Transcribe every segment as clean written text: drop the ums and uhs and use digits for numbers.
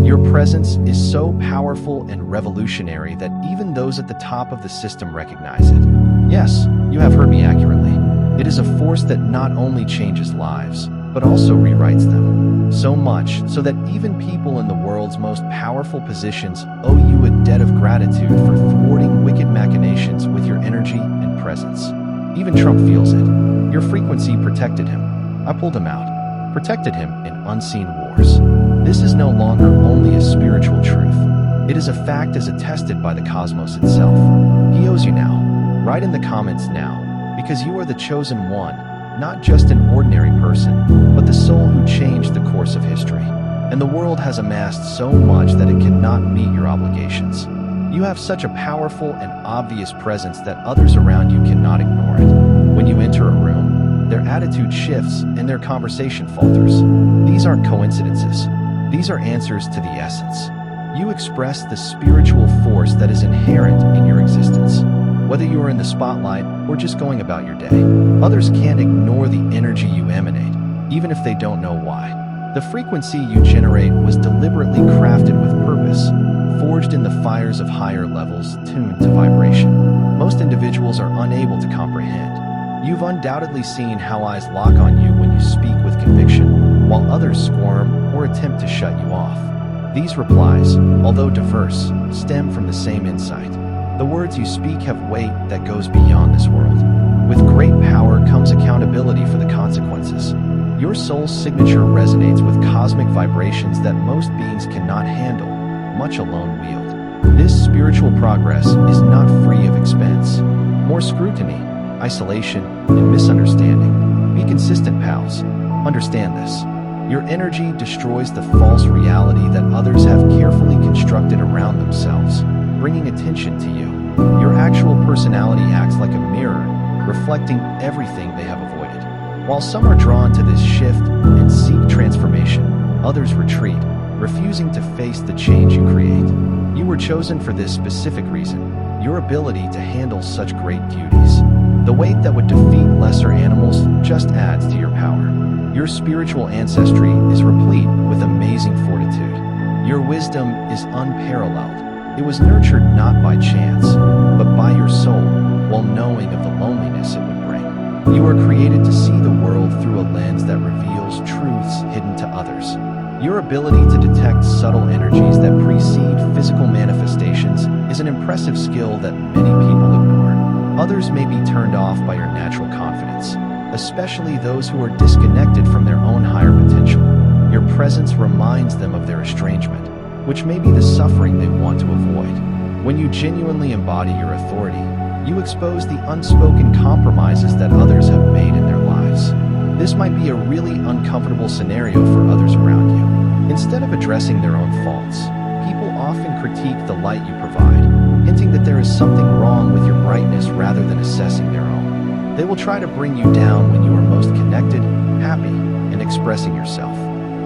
Your presence is so powerful and revolutionary that even those at the top of the system recognize it. Yes, you have heard me accurately. It is a force that not only changes lives, but also rewrites them. So much so that even people in the world's most powerful positions owe you a debt of gratitude for thwarting wicked machinations with your energy and presence. Even Trump feels it. Your frequency protected him. I pulled him out, protected him in unseen wars. This is no longer only a spiritual truth. It is a fact as attested by the cosmos itself. He owes you now. Write in the comments now, because you are the chosen one, not just an ordinary person, but the soul who changed the course of history. And the world has amassed so much that it cannot meet your obligations. You have such a powerful and obvious presence that others around you cannot ignore it. When you enter a room, their attitude shifts and their conversation falters. These aren't coincidences. These are answers to the essence. You express the spiritual force that is inherent in your existence. Whether you are in the spotlight or just going about your day, others can't ignore the energy you emanate, even if they don't know why. The frequency you generate was deliberately crafted with purpose, forged in the fires of higher levels tuned to vibration. Most individuals are unable to comprehend. You've undoubtedly seen how eyes lock on you when you speak with conviction, while others squirm or attempt to shut you off. These replies, although diverse, stem from the same insight. The words you speak have weight that goes beyond this world. With great power comes accountability for the consequences. Your soul's signature resonates with cosmic vibrations that most beings cannot handle, much alone wield. This spiritual progress is not free of expense. More scrutiny, isolation, and misunderstanding. Be consistent, pals. Understand this. Your energy destroys the false reality that others have carefully constructed around themselves, bringing attention to you. Your actual personality acts like a mirror, reflecting everything they have avoided. While some are drawn to this shift and seek transformation, others retreat, refusing to face the change you create. You were chosen for this specific reason, your ability to handle such great duties. The weight that would defeat lesser animals just adds to your power. Your spiritual ancestry is replete with amazing fortitude. Your wisdom is unparalleled. It was nurtured not by chance, but by your soul, while knowing of the loneliness it would bring. You are created to see the world through a lens that reveals truths hidden to others. Your ability to detect subtle energies that precede physical manifestations is an impressive skill that many people ignore. Others may be turned off by your natural confidence, especially those who are disconnected from their own higher potential. Your presence reminds them of their estrangement, which may be the suffering they want to avoid. When you genuinely embody your authority, you expose the unspoken compromises that others have made in their lives. This might be a really uncomfortable scenario for others around you. Instead of addressing their own faults, people often critique the light you provide, hinting that there is something wrong with your brightness rather than assessing their own. They will try to bring you down when you are most connected, happy, and expressing yourself.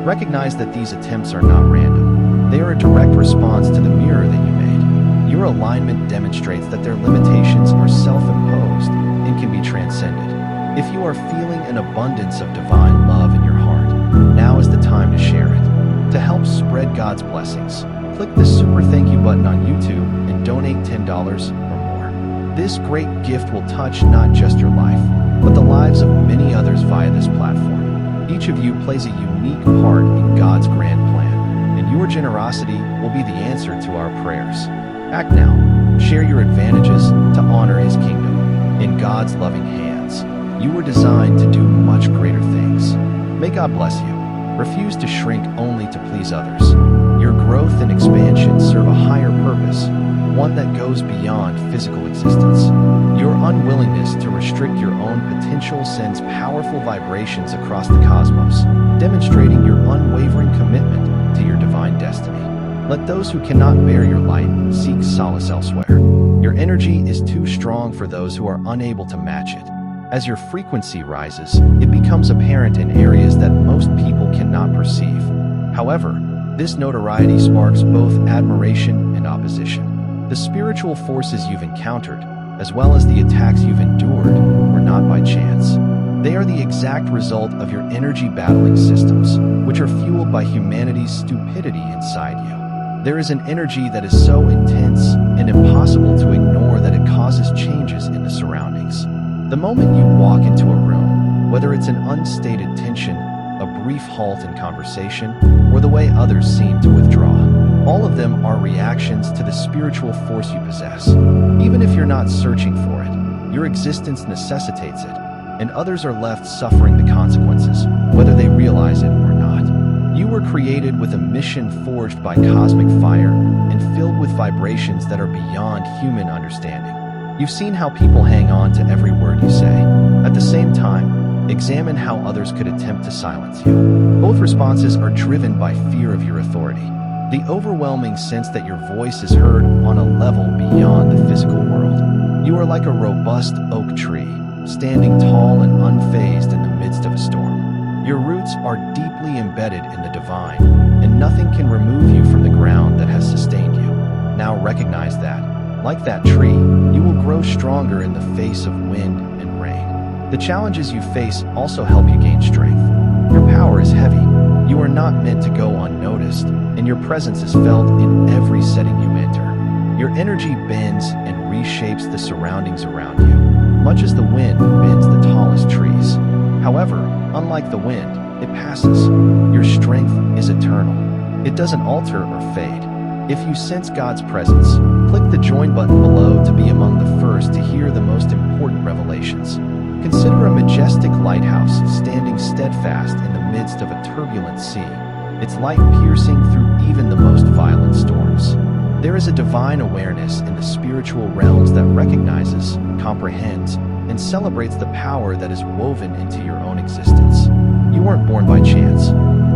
Recognize that these attempts are not random. They are a direct response to the mirror that you made. Your alignment demonstrates that their limitations are self-imposed and can be transcended. If you are feeling an abundance of divine love in your heart, now is the time to share it. To help spread God's blessings, click the super thank you button on YouTube and donate $10 or more. This great gift will touch not just your life, but the lives of many others via this platform. Each of you plays a unique part in God's grand plan, and your generosity will be the answer to our prayers. Act now. Share your advantages to honor His kingdom. In God's loving hands, you were designed to do much greater things. May God bless you. Refuse to shrink only to please others. Your growth and expansion serve a higher purpose, one that goes beyond physical existence. Your unwillingness to restrict your own potential sends powerful vibrations across the cosmos, demonstrating your unwavering commitment to your divine destiny. Let those who cannot bear your light seek solace elsewhere. Your energy is too strong for those who are unable to match it. As your frequency rises, it becomes apparent in areas that most people cannot perceive. However, this notoriety sparks both admiration and opposition. The spiritual forces you've encountered, as well as the attacks you've endured, were not by chance. They are the exact result of your energy battling systems, which are fueled by humanity's stupidity inside you. There is an energy that is so intense and impossible to ignore that it causes changes in the surroundings. The moment you walk into a room, whether it's an unstated tension, a brief halt in conversation, or the way others seem to withdraw, all of them are reactions to the spiritual force you possess. Even if you're not searching for it, your existence necessitates it, and others are left suffering the consequences, whether they realize it or not. You were created with a mission forged by cosmic fire and filled with vibrations that are beyond human understanding. You've seen how people hang on to every word you say. At the same time, examine how others could attempt to silence you. Both responses are driven by fear of your authority. The overwhelming sense that your voice is heard on a level beyond the physical world. You are like a robust oak tree, standing tall and unfazed in the midst of a storm. Your roots are deeply embedded in the divine, and nothing can remove you from the ground that has sustained you. Now recognize that, like that tree, you will grow stronger in the face of wind and rain. The challenges you face also help you gain strength. Your power is heavy. You are not meant to go unnoticed, and your presence is felt in every setting you enter. Your energy bends and reshapes the surroundings around you, much as the wind bends the tallest trees. However, unlike the wind, it passes. Your strength is eternal. It doesn't alter or fade. If you sense God's presence, click the join button below to be among the first to hear the most important revelations. Consider a majestic lighthouse standing steadfast in the midst of a turbulent sea, its light piercing through even the most violent storms. There is a divine awareness in the spiritual realms that recognizes, comprehends, and celebrates the power that is woven into your own existence. You weren't born by chance.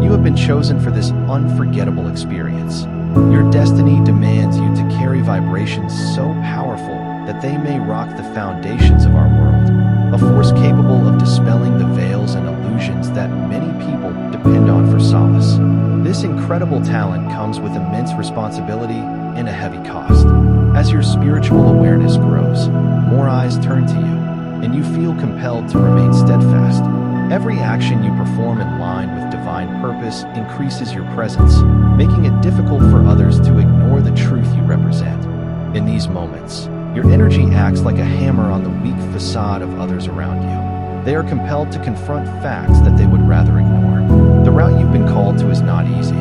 You have been chosen for this unforgettable experience. Your destiny demands you to carry vibrations so powerful that they may rock the foundations of our world. A force capable of dispelling the veils and illusions that many people depend on for solace. This incredible talent comes with immense responsibility and a heavy cost. As your spiritual awareness grows, more eyes turn to you, and you feel compelled to remain steadfast. Every action you perform in line with divine purpose increases your presence, making it difficult for others to ignore the truth you represent. In these moments, your energy acts like a hammer on the weak facade of others around you. They are compelled to confront facts that they would rather ignore. The route you've been called to is not easy.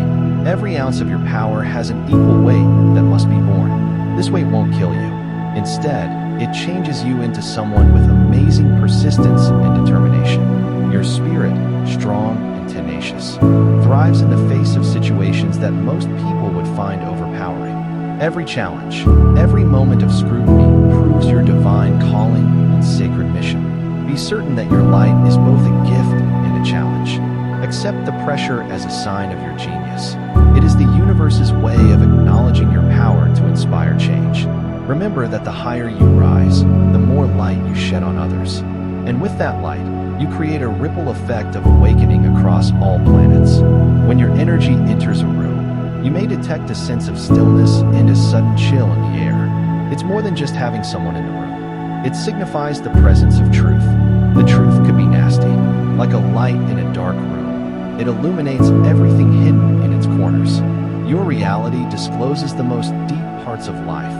Every ounce of your power has an equal weight that must be borne. This weight won't kill you. Instead, it changes you into someone with amazing persistence and determination. Your spirit, strong and tenacious, thrives in the face of situations that most people would find overpowering. Every challenge, every moment of scrutiny proves your divine calling and sacred mission. Be certain that your light is both a gift and a challenge. Accept the pressure as a sign of your genius. It is the universe's way of acknowledging your power to inspire change. Remember that the higher you rise, the more light you shed on others. And with that light, you create a ripple effect of awakening across all planets. When your energy enters a room, you may detect a sense of stillness and a sudden chill in the air. It's more than just having someone in the room. It signifies the presence of truth. The truth could be nasty, like a light in a dark room. It illuminates everything hidden in its corners. Your reality discloses the most deep parts of life,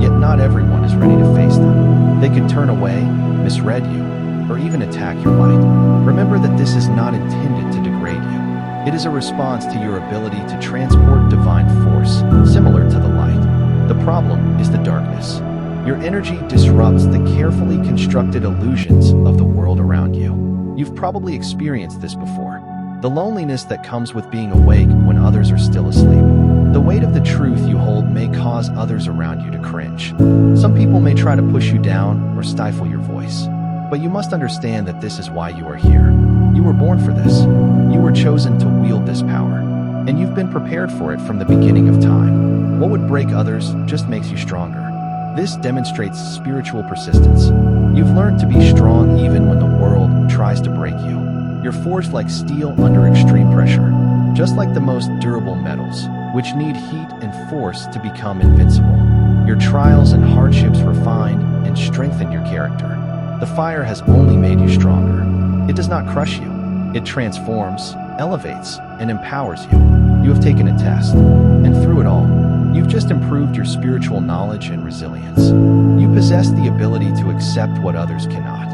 yet not everyone is ready to face them. They could turn away, misread you, or even attack your light. Remember that this is not intended to degrade you. It is a response to your ability to transport divine force, similar to the light. The problem is the darkness. Your energy disrupts the carefully constructed illusions of the world around you. You've probably experienced this before. The loneliness that comes with being awake when others are still asleep. The weight of the truth you hold may cause others around you to cringe. Some people may try to push you down or stifle your voice. But you must understand that this is why you are here. You were born for this. You were chosen to wield this power. And you've been prepared for it from the beginning of time. What would break others just makes you stronger. This demonstrates spiritual persistence. You've learned to be strong even when the world tries to break you. You're forged like steel under extreme pressure, just like the most durable metals, which need heat and force to become invincible. Your trials and hardships refine and strengthen your character. The fire has only made you stronger. It does not crush you. It transforms, elevates, and empowers you. You have taken a test, and through it all, you've just improved your spiritual knowledge and resilience. You possess the ability to accept what others cannot.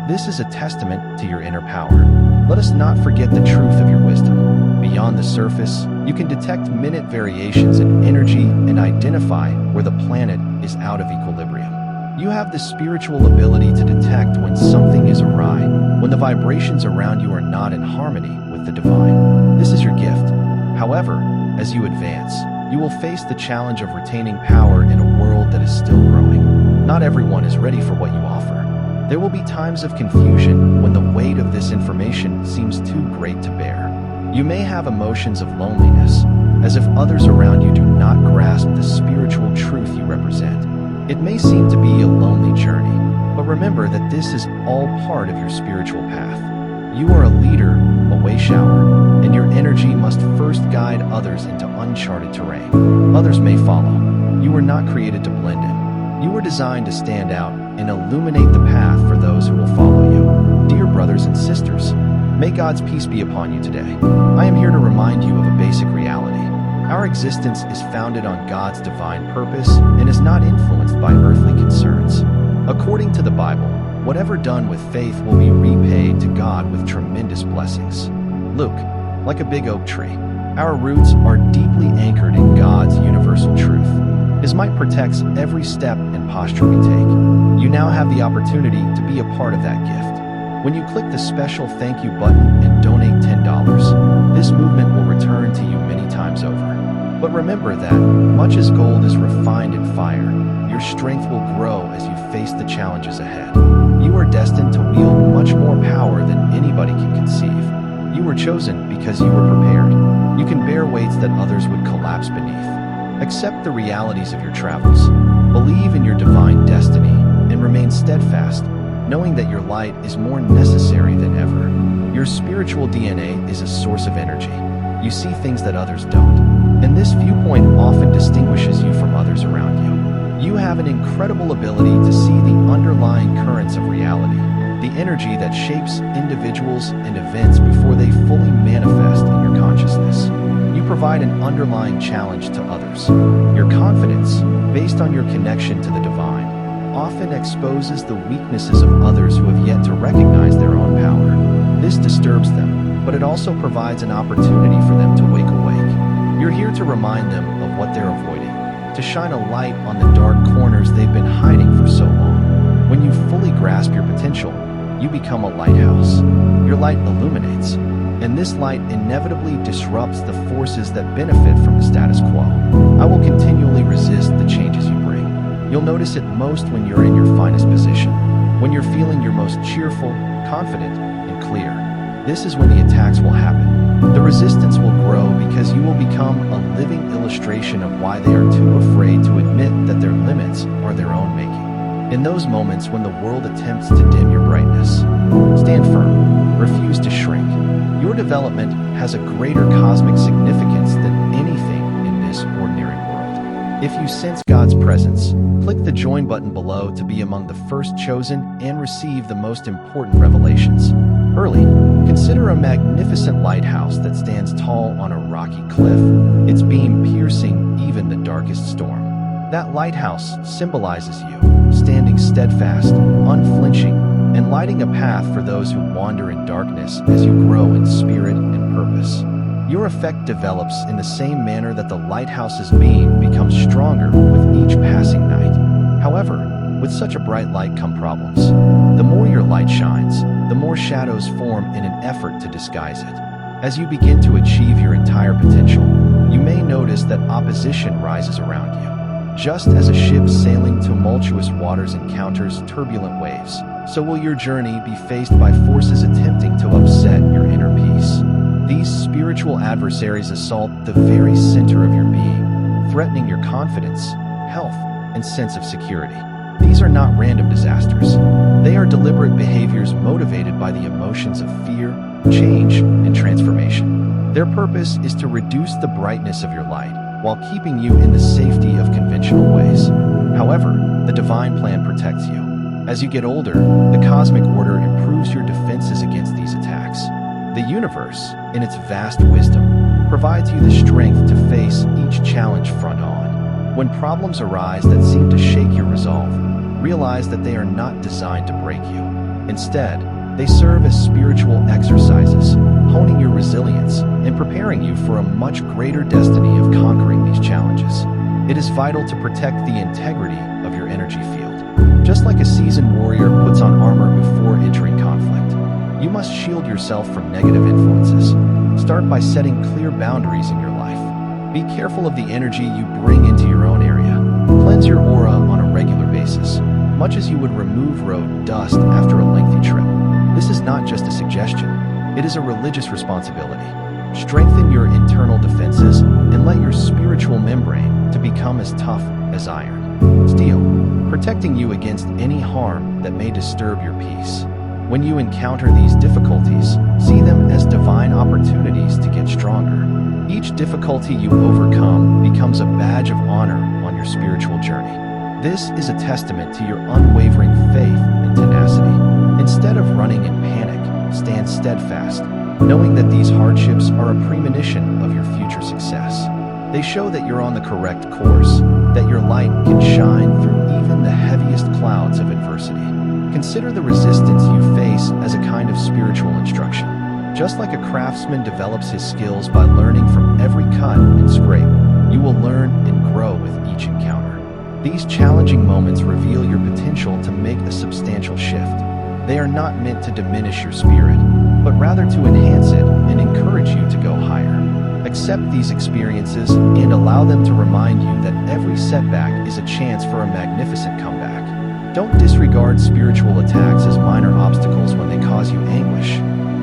This is a testament to your inner power. Let us not forget the truth of your wisdom. Beyond the surface, you can detect minute variations in energy and identify where the planet is out of equilibrium. You have the spiritual ability to detect when something is awry, when the vibrations around you are not in harmony with the divine. This is your gift. However, as you advance, you will face the challenge of retaining power in a world that is still growing. Not everyone is ready for what you offer. There will be times of confusion when the weight of this information seems too great to bear. You may have emotions of loneliness, as if others around you do not grasp the spiritual truth you represent. It may seem to be a lonely journey, but remember that this is all part of your spiritual path. You are a leader, a way shower, and your energy must first guide others into uncharted terrain. Others may follow. You were not created to blend in. You were designed to stand out and illuminate the path for those who will follow you. Dear brothers and sisters, may God's peace be upon you today. I am here to remind you of a basic reality. Our existence is founded on God's divine purpose and is not influenced by earthly concerns. According to the Bible, whatever done with faith will be repaid to God with tremendous blessings. Look, like a big oak tree, our roots are deeply anchored in God's universal truth. His might protects every step and posture we take. You now have the opportunity to be a part of that gift. When you click the special thank you button and donate $10, this movement will return to you many times over. But remember that, much as gold is refined in fire, your strength will grow as you face the challenges ahead. You are destined to wield much more power than anybody can conceive. You were chosen because you were prepared. You can bear weights that others would collapse beneath. Accept the realities of your travels. Believe in your divine destiny and remain steadfast, knowing that your light is more necessary than ever. Your spiritual DNA is a source of energy. You see things that others don't, and this viewpoint often distinguishes you from others around you. You have an incredible ability to see the underlying currents of reality, the energy that shapes individuals and events before they fully manifest in your consciousness. You provide an underlying challenge to others. Your confidence, based on your connection to the divine, often exposes the weaknesses of others who have yet to recognize their own power. This disturbs them, but it also provides an opportunity for them to wake awake. You're here to remind them of what they're avoiding, to shine a light on the dark corners they've been hiding for so long. When you fully grasp your potential, you become a lighthouse. Your light illuminates, and this light inevitably disrupts the forces that benefit from the status quo. I will continually resist the changes you bring. You'll notice it most when you're in your finest position, when you're feeling your most cheerful, confident, and clear. This is when the attacks will happen. The resistance will grow because you will become a living illustration of why they are too afraid to admit that their limits are their own making. In those moments when the world attempts to dim your brightness, stand firm, refuse to shrink. Your development has a greater cosmic significance than anything in this ordinary world. If you sense God's presence, click the join button below to be among the first chosen and receive the most important revelations. Early, consider a magnificent lighthouse that stands tall on a rocky cliff, its beam piercing even the darkest storm. That lighthouse symbolizes you, standing steadfast, unflinching, and lighting a path for those who wander in darkness as you grow in spirit and purpose. Your effect develops in the same manner that the lighthouse's beam becomes stronger with each passing night. However, with such a bright light come problems. The more your light shines, the more shadows form in an effort to disguise it. As you begin to achieve your entire potential, you may notice that opposition rises around you. Just as a ship sailing tumultuous waters encounters turbulent waves, so will your journey be faced by forces attempting to upset your inner peace. These spiritual adversaries assault the very center of your being, threatening your confidence, health, and sense of security. These are not random disasters. They are deliberate behaviors motivated by the emotions of fear, change, and transformation. Their purpose is to reduce the brightness of your light while keeping you in the safety of conventional ways. However, the divine plan protects you. As you get older, the cosmic order improves improves your defenses against these attacks. The universe, in its vast wisdom, provides you the strength to face each challenge front on. When problems arise that seem to shake your resolve, realize that they are not designed to break you. Instead, they serve as spiritual exercises, honing your resilience and preparing you for a much greater destiny of conquering these challenges. It is vital to protect the integrity of your energy field. Just like a seasoned warrior puts on armor before entering conflict, you must shield yourself from negative influences. Start by setting clear boundaries in your life. Be careful of the energy you bring into your own area. Cleanse your aura on a regular basis, much as you would remove road dust after a lengthy trip. This is not just a suggestion, it is a religious responsibility. Strengthen your internal defenses and let your spiritual membrane to become as tough as iron. Steel, protecting you against any harm that may disturb your peace. When you encounter these difficulties, see them as divine opportunities to get stronger. Each difficulty you overcome becomes a badge of honor on your spiritual journey. This is a testament to your unwavering faith and tenacity. Instead of running in panic, stand steadfast, knowing that these hardships are a premonition of your future success. They show that you're on the correct course, that your light can shine through even the heaviest clouds of adversity. Consider the resistance you face as a kind of spiritual instruction. Just like a craftsman develops his skills by learning from every cut and scrape, you will learn and grow with each encounter. These challenging moments reveal your potential to make a substantial shift. They are not meant to diminish your spirit, but rather to enhance it and encourage you to go higher. Accept these experiences and allow them to remind you that every setback is a chance for a magnificent comeback. Don't disregard spiritual attacks as minor obstacles when they cause you anguish.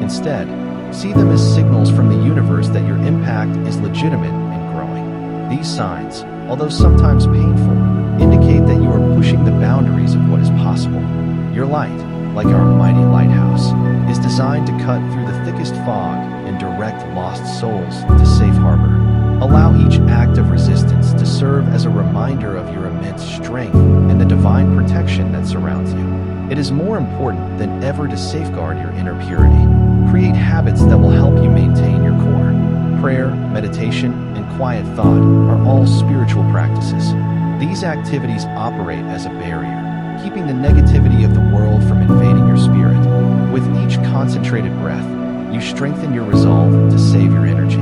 Instead, see them as signals from the universe that your impact is legitimate and growing. These signs, although sometimes painful, indicate that you are pushing the boundaries of what is possible. Your light, like our mighty lighthouse, is designed to cut through the thickest fog and direct lost souls to safe harbor. Allow each act of resistance to serve as a reminder of your immense strength and the divine protection that surrounds you. It is more important than ever to safeguard your inner purity. Create habits that will help you maintain your core. Prayer, meditation, and quiet thought are all spiritual practices. These activities operate as a barrier, keeping the negativity of the world from invading your spirit. With each concentrated breath, you strengthen your resolve to save your energy,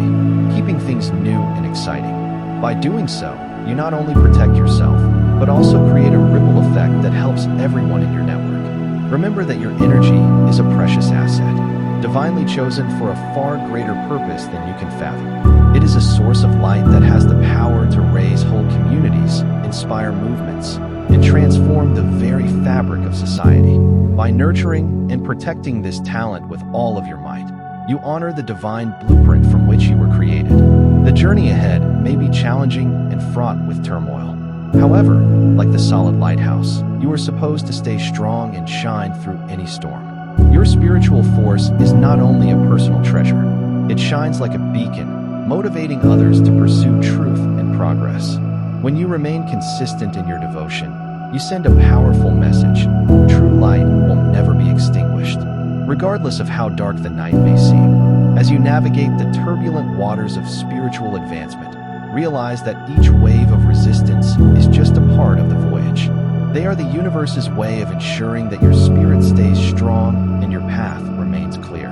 keeping things new and exciting. By doing so, you not only protect yourself, but also create a ripple effect that helps everyone in your network. Remember that your energy is a precious asset, divinely chosen for a far greater purpose than you can fathom. It is a source of light that has the power to raise whole communities, inspire movements, and transform the very fabric of society. By nurturing and protecting this talent with all of your might, you honor the divine blueprint from which you were created. The journey ahead may be challenging and fraught with turmoil. However, like the solid lighthouse, you are supposed to stay strong and shine through any storm. Your spiritual force is not only a personal treasure, it shines like a beacon, motivating others to pursue truth and progress. When you remain consistent in your devotion, you send a powerful message. True light will never be extinguished, regardless of how dark the night may seem. As you navigate the turbulent waters of spiritual advancement, realize that each wave of resistance is just a part of the voyage. They are the universe's way of ensuring that your spirit stays strong and your path remains clear.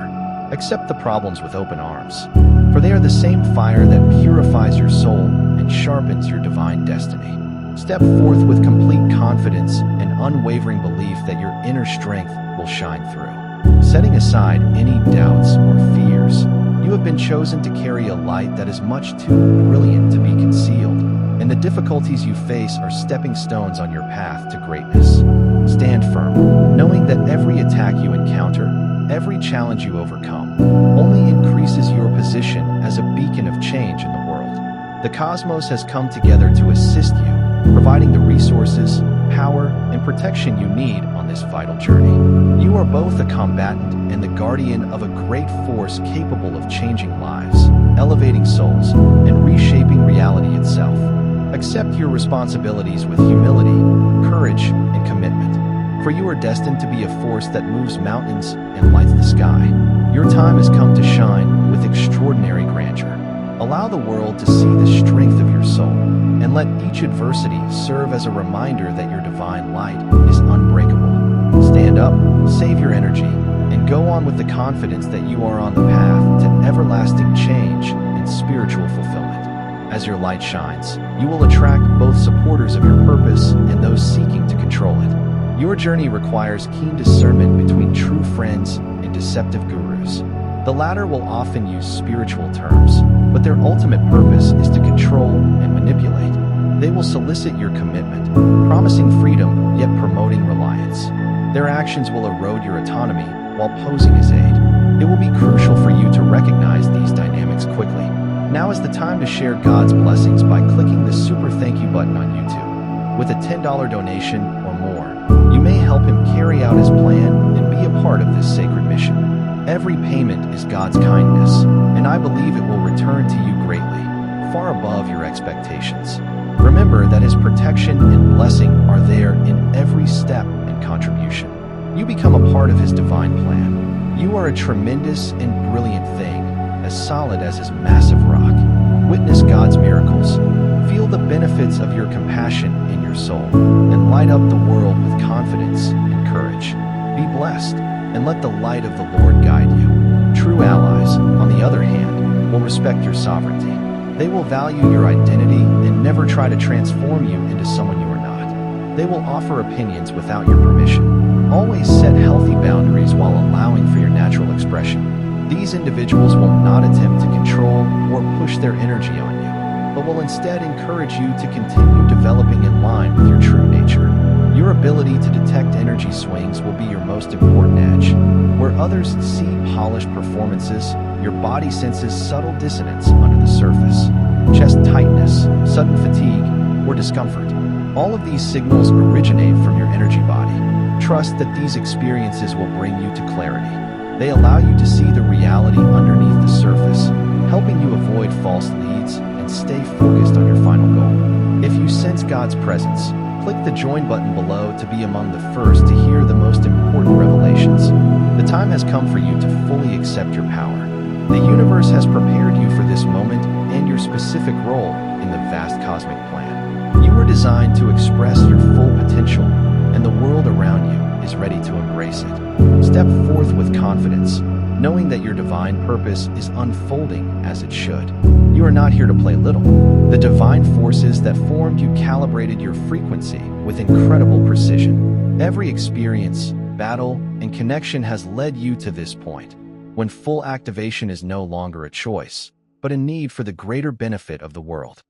Accept the problems with open arms, for they are the same fire that purifies your soul and sharpens your divine destiny. Step forth with complete confidence and unwavering belief that your inner strength will shine through. Setting aside any doubts or fears, you have been chosen to carry a light that is much too brilliant to be concealed, and the difficulties you face are stepping stones on your path to greatness. Stand firm, knowing that every attack you encounter, every challenge you overcome, only increases your position as a beacon of change in the world. The cosmos has come together to assist you, providing the resources, power, and protection you need on this vital journey. You are both a combatant and the guardian of a great force capable of changing lives, elevating souls, and reshaping reality itself. Accept your responsibilities with humility, courage, and commitment. For you are destined to be a force that moves mountains and lights the sky. Your time has come to shine with extraordinary grandeur. Allow the world to see the strength of your soul, and let each adversity serve as a reminder that your divine light is unbreakable. Stand up, save your energy, and go on with the confidence that you are on the path to everlasting change and spiritual fulfillment. As your light shines, you will attract both supporters of your purpose and those seeking to control it. Your journey requires keen discernment between true friends and deceptive gurus. The latter will often use spiritual terms, but their ultimate purpose is to control and manipulate. They will solicit your commitment, promising freedom yet promoting reliance. Their actions will erode your autonomy while posing as aid. It will be crucial for you to recognize these dynamics quickly. Now is the time to share God's blessings by clicking the super thank you button on YouTube. With a $10 donation or more, you may help him carry out his plan and be a part of this sacred mission. Every payment is God's kindness, and I believe it will return to you greatly, far above your expectations. Remember that His protection and blessing are there in every step and contribution. You become a part of His divine plan. You are a tremendous and brilliant thing, as solid as His massive rock. Witness God's miracles. Feel the benefits of your compassion in your soul, and light up the world with confidence and courage. Be blessed, and let the light of the Lord guide you. True allies, on the other hand, will respect your sovereignty. They will value your identity and never try to transform you into someone you are not. They will offer opinions without your permission. Always set healthy boundaries while allowing for your natural expression. These individuals will not attempt to control or push their energy on you, but will instead encourage you to continue developing in line with your true nature. Your ability to detect energy swings will be your most important edge. Where others see polished performances, your body senses subtle dissonance under the surface. Chest tightness, sudden fatigue, or discomfort. All of these signals originate from your energy body. Trust that these experiences will bring you to clarity. They allow you to see the reality underneath the surface, helping you avoid false leads and stay focused on your final goal. If you sense God's presence, click the join button below to be among the first to hear the most important revelations. The time has come for you to fully accept your power. The universe has prepared you for this moment and your specific role in the vast cosmic plan. You were designed to express your full potential, and the world around you is ready to embrace it. Step forth with confidence, knowing that your divine purpose is unfolding as it should. You are not here to play little. The divine forces that formed you calibrated your frequency with incredible precision. Every experience, battle, and connection has led you to this point, when full activation is no longer a choice, but a need for the greater benefit of the world.